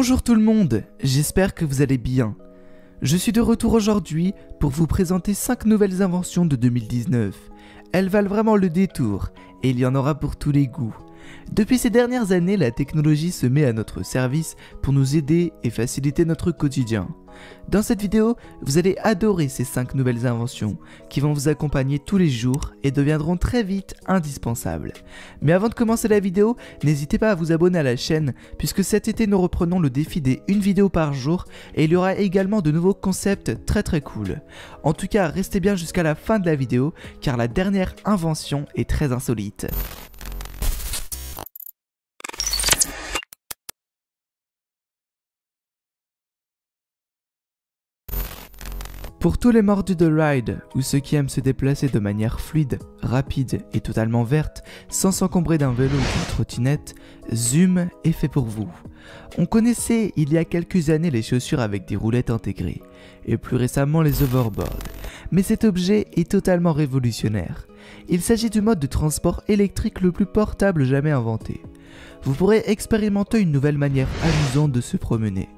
Bonjour tout le monde, j'espère que vous allez bien. Je suis de retour aujourd'hui pour vous présenter 5 nouvelles inventions de 2019. Elles valent vraiment le détour et il y en aura pour tous les goûts. Depuis ces dernières années, la technologie se met à notre service pour nous aider et faciliter notre quotidien. Dans cette vidéo, vous allez adorer ces 5 nouvelles inventions qui vont vous accompagner tous les jours et deviendront très vite indispensables. Mais avant de commencer la vidéo, n'hésitez pas à vous abonner à la chaîne puisque cet été nous reprenons le défi des 1 vidéo par jour et il y aura également de nouveaux concepts très cool. En tout cas, restez bien jusqu'à la fin de la vidéo car la dernière invention est très insolite. Pour tous les mordus de ride ou ceux qui aiment se déplacer de manière fluide, rapide et totalement verte, sans s'encombrer d'un vélo ou d'une trottinette, Zoom est fait pour vous. On connaissait il y a quelques années les chaussures avec des roulettes intégrées, et plus récemment les overboards. Mais cet objet est totalement révolutionnaire. Il s'agit du mode de transport électrique le plus portable jamais inventé. Vous pourrez expérimenter une nouvelle manière amusante de se promener.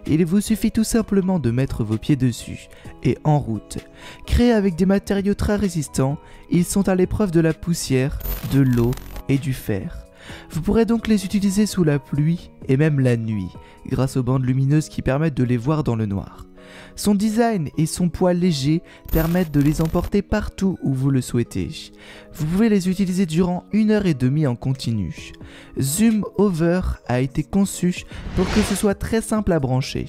Il vous suffit tout simplement de mettre vos pieds dessus et en route. Créés avec des matériaux très résistants, ils sont à l'épreuve de la poussière, de l'eau et du fer. Vous pourrez donc les utiliser sous la pluie et même la nuit, grâce aux bandes lumineuses qui permettent de les voir dans le noir. Son design et son poids léger permettent de les emporter partout où vous le souhaitez. Vous pouvez les utiliser durant 1h30 en continu. Zoom Hover a été conçu pour que ce soit très simple à brancher,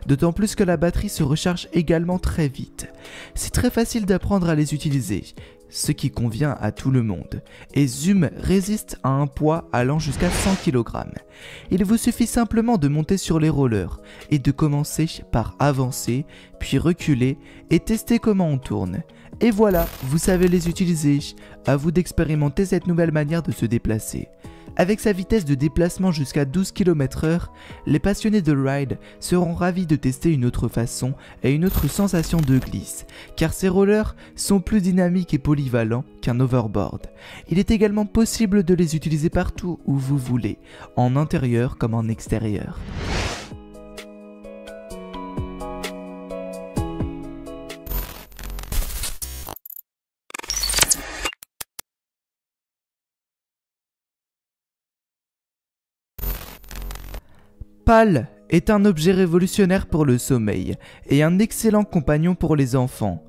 d'autant plus que la batterie se recharge également très vite. C'est très facile d'apprendre à les utiliser, ce qui convient à tout le monde, et Zoom résiste à un poids allant jusqu'à 100 kg. Il vous suffit simplement de monter sur les rollers et de commencer par avancer, puis reculer et tester comment on tourne. Et voilà, vous savez les utiliser, à vous d'expérimenter cette nouvelle manière de se déplacer. Avec sa vitesse de déplacement jusqu'à 12 km/h, les passionnés de ride seront ravis de tester une autre façon et une autre sensation de glisse, car ces rollers sont plus dynamiques et polyvalents qu'un overboard. Il est également possible de les utiliser partout où vous voulez, en intérieur comme en extérieur. PAL est un objet révolutionnaire pour le sommeil et un excellent compagnon pour les enfants.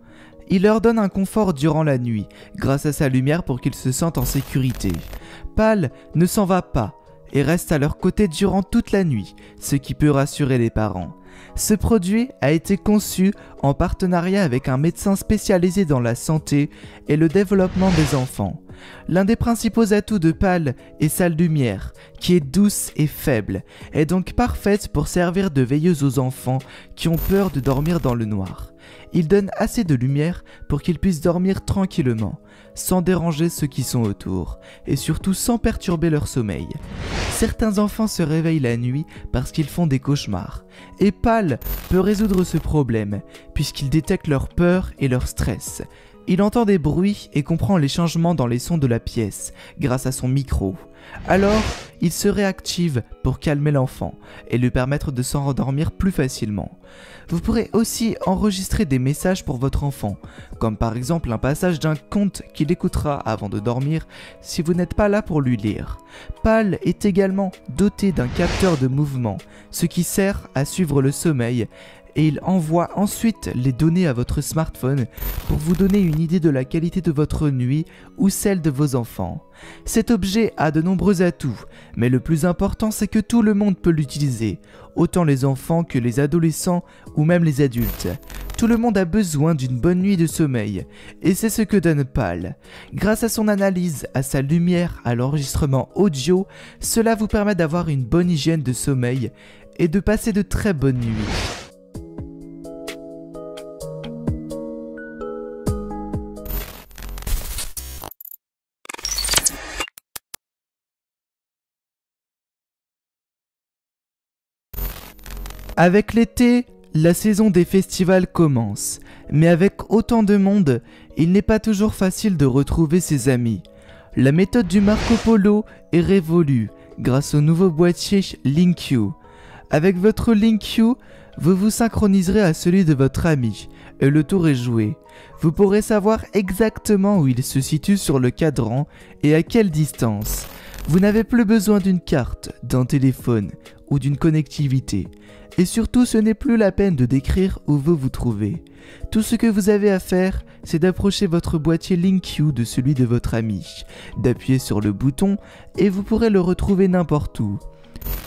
Il leur donne un confort durant la nuit, grâce à sa lumière pour qu'ils se sentent en sécurité. PAL ne s'en va pas et reste à leur côté durant toute la nuit, ce qui peut rassurer les parents. Ce produit a été conçu en partenariat avec un médecin spécialisé dans la santé et le développement des enfants. L'un des principaux atouts de PAL est sa lumière, qui est douce et faible, et donc parfaite pour servir de veilleuse aux enfants qui ont peur de dormir dans le noir. Il donne assez de lumière pour qu'ils puissent dormir tranquillement, sans déranger ceux qui sont autour, et surtout sans perturber leur sommeil. Certains enfants se réveillent la nuit parce qu'ils font des cauchemars, et PAL peut résoudre ce problème, puisqu'il détecte leur peur et leur stress. Il entend des bruits et comprend les changements dans les sons de la pièce, grâce à son micro. Alors, il se réactive pour calmer l'enfant et lui permettre de s'en rendormir plus facilement. Vous pourrez aussi enregistrer des messages pour votre enfant, comme par exemple un passage d'un conte qu'il écoutera avant de dormir si vous n'êtes pas là pour lui lire. PAL est également doté d'un capteur de mouvement, ce qui sert à suivre le sommeil, et il envoie ensuite les données à votre smartphone pour vous donner une idée de la qualité de votre nuit ou celle de vos enfants. Cet objet a de nombreux atouts, mais le plus important c'est que tout le monde peut l'utiliser, autant les enfants que les adolescents ou même les adultes. Tout le monde a besoin d'une bonne nuit de sommeil, et c'est ce que donne PAL. Grâce à son analyse, à sa lumière, à l'enregistrement audio, cela vous permet d'avoir une bonne hygiène de sommeil et de passer de très bonnes nuits. Avec l'été, la saison des festivals commence, mais avec autant de monde, il n'est pas toujours facile de retrouver ses amis. La méthode du Marco Polo est révolue grâce au nouveau boîtier LinkU. Avec votre LinkQ, vous vous synchroniserez à celui de votre ami, et le tour est joué. Vous pourrez savoir exactement où il se situe sur le cadran et à quelle distance. Vous n'avez plus besoin d'une carte, d'un téléphone ou d'une connectivité. Et surtout, ce n'est plus la peine de décrire où vous vous trouvez. Tout ce que vous avez à faire, c'est d'approcher votre boîtier LinkQ de celui de votre ami, d'appuyer sur le bouton et vous pourrez le retrouver n'importe où.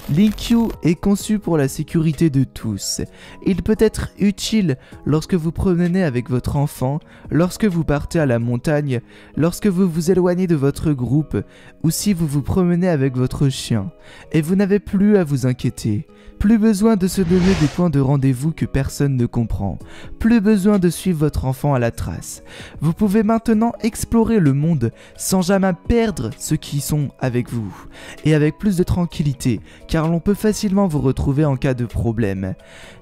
LinkQ est conçu pour la sécurité de tous. Il peut être utile lorsque vous promenez avec votre enfant, lorsque vous partez à la montagne, lorsque vous vous éloignez de votre groupe ou si vous vous promenez avec votre chien. Et vous n'avez plus à vous inquiéter. Plus besoin de se donner des points de rendez-vous que personne ne comprend. Plus besoin de suivre votre enfant à la trace. Vous pouvez maintenant explorer le monde sans jamais perdre ceux qui sont avec vous. Et avec plus de tranquillité, car l'on peut facilement vous retrouver en cas de problème.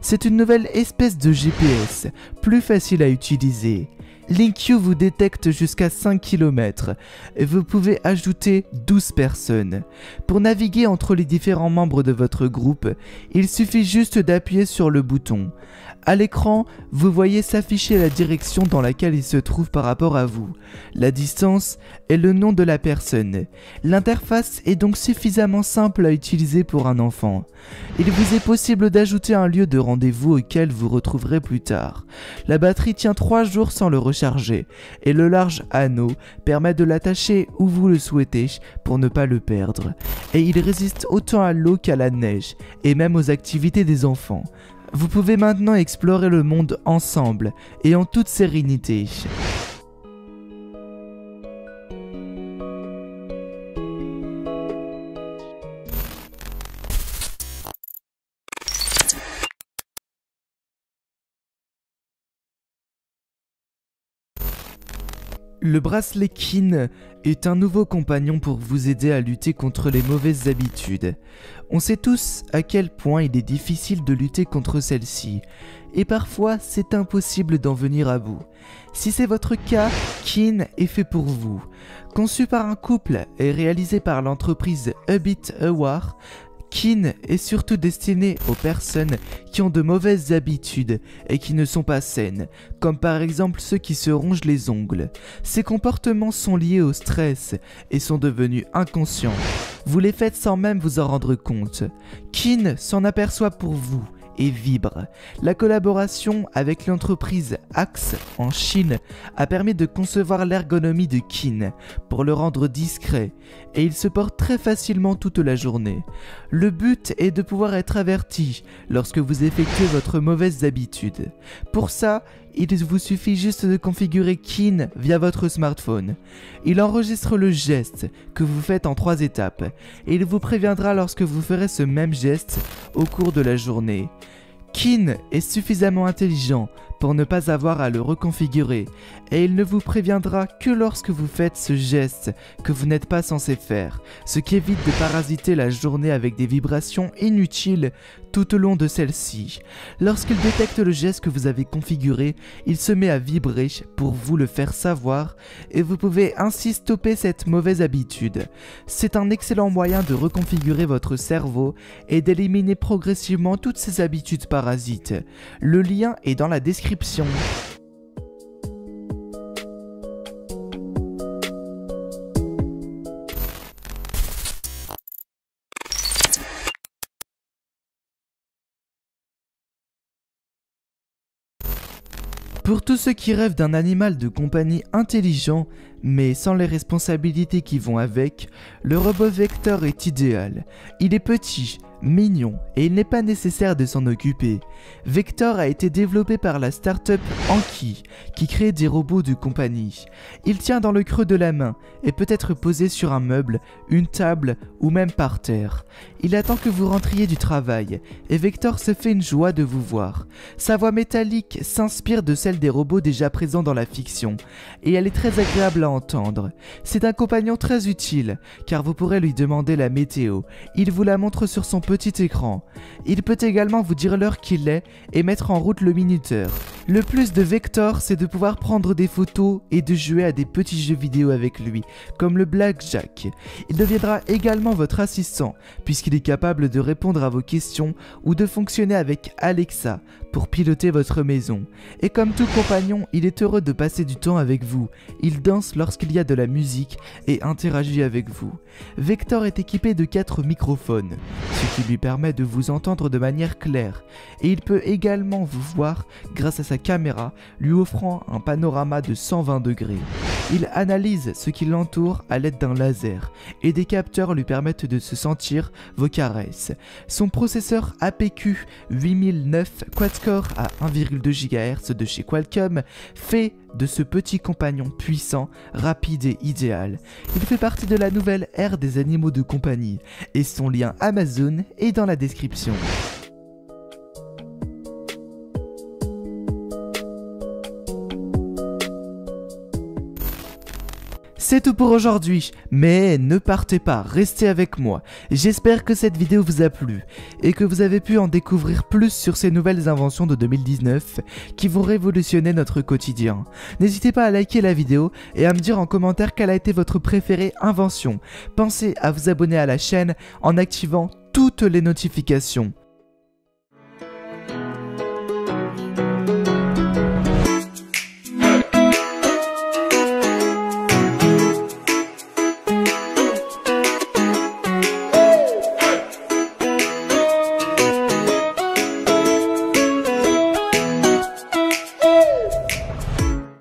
C'est une nouvelle espèce de GPS, plus facile à utiliser. LinkQ vous détecte jusqu'à 5 km et vous pouvez ajouter 12 personnes. Pour naviguer entre les différents membres de votre groupe, il suffit juste d'appuyer sur le bouton. À l'écran, vous voyez s'afficher la direction dans laquelle il se trouve par rapport à vous, la distance et le nom de la personne. L'interface est donc suffisamment simple à utiliser pour un enfant. Il vous est possible d'ajouter un lieu de rendez-vous auquel vous retrouverez plus tard. La batterie tient 3 jours sans le recharger et le large anneau permet de l'attacher où vous le souhaitez pour ne pas le perdre. Et il résiste autant à l'eau qu'à la neige et même aux activités des enfants. Vous pouvez maintenant explorer le monde ensemble et en toute sérénité. Le bracelet Kin est un nouveau compagnon pour vous aider à lutter contre les mauvaises habitudes. On sait tous à quel point il est difficile de lutter contre celles-ci, et parfois c'est impossible d'en venir à bout. Si c'est votre cas, Kin est fait pour vous. Conçu par un couple et réalisé par l'entreprise Habit Aware, Kin est surtout destiné aux personnes qui ont de mauvaises habitudes et qui ne sont pas saines, comme par exemple ceux qui se rongent les ongles. Ces comportements sont liés au stress et sont devenus inconscients. Vous les faites sans même vous en rendre compte. Kin s'en aperçoit pour vous et vibre. La collaboration avec l'entreprise Axe en Chine a permis de concevoir l'ergonomie de Kin pour le rendre discret et il se porte très facilement toute la journée. Le but est de pouvoir être averti lorsque vous effectuez votre mauvaise habitude. Pour ça, il vous suffit juste de configurer Kin via votre smartphone. Il enregistre le geste que vous faites en 3 étapes et il vous préviendra lorsque vous ferez ce même geste au cours de la journée. Kin est suffisamment intelligent pour ne pas avoir à le reconfigurer et il ne vous préviendra que lorsque vous faites ce geste que vous n'êtes pas censé faire, ce qui évite de parasiter la journée avec des vibrations inutiles tout au long de celle-ci. Lorsqu'il détecte le geste que vous avez configuré, il se met à vibrer pour vous le faire savoir et vous pouvez ainsi stopper cette mauvaise habitude. C'est un excellent moyen de reconfigurer votre cerveau et d'éliminer progressivement toutes ces habitudes parasites. Le lien est dans la description. Pour tous ceux qui rêvent d'un animal de compagnie intelligent, mais sans les responsabilités qui vont avec, le robot Vector est idéal. Il est petit, mignon et il n'est pas nécessaire de s'en occuper. Vector a été développé par la start-up Anki qui crée des robots de compagnie. Il tient dans le creux de la main et peut être posé sur un meuble, une table ou même par terre. Il attend que vous rentriez du travail et Vector se fait une joie de vous voir. Sa voix métallique s'inspire de celle des robots déjà présents dans la fiction et elle est très agréable à entendre. C'est un compagnon très utile car vous pourrez lui demander la météo. Il vous la montre sur son petit écran. Il peut également vous dire l'heure qu'il est et mettre en route le minuteur. Le plus de Vector, c'est de pouvoir prendre des photos et de jouer à des petits jeux vidéo avec lui, comme le Blackjack. Il deviendra également votre assistant, puisqu'il est capable de répondre à vos questions ou de fonctionner avec Alexa pour piloter votre maison. Et comme tout compagnon, il est heureux de passer du temps avec vous. Il danse lorsqu'il y a de la musique et interagit avec vous. Vector est équipé de 4 microphones, ce qui lui permet de vous entendre de manière claire. Et il peut également vous voir grâce à sa caméra, lui offrant un panorama de 120 degrés. Il analyse ce qui l'entoure à l'aide d'un laser, et des capteurs lui permettent de se sentir vos caresses. Son processeur APQ 8009 quad-core à 1,2 GHz de chez Qualcomm fait de ce petit compagnon puissant, rapide et idéal. Il fait partie de la nouvelle ère des animaux de compagnie, et son lien Amazon est dans la description. C'est tout pour aujourd'hui, mais ne partez pas, restez avec moi. J'espère que cette vidéo vous a plu et que vous avez pu en découvrir plus sur ces nouvelles inventions de 2019 qui vont révolutionner notre quotidien. N'hésitez pas à liker la vidéo et à me dire en commentaire quelle a été votre préférée invention. Pensez à vous abonner à la chaîne en activant toutes les notifications.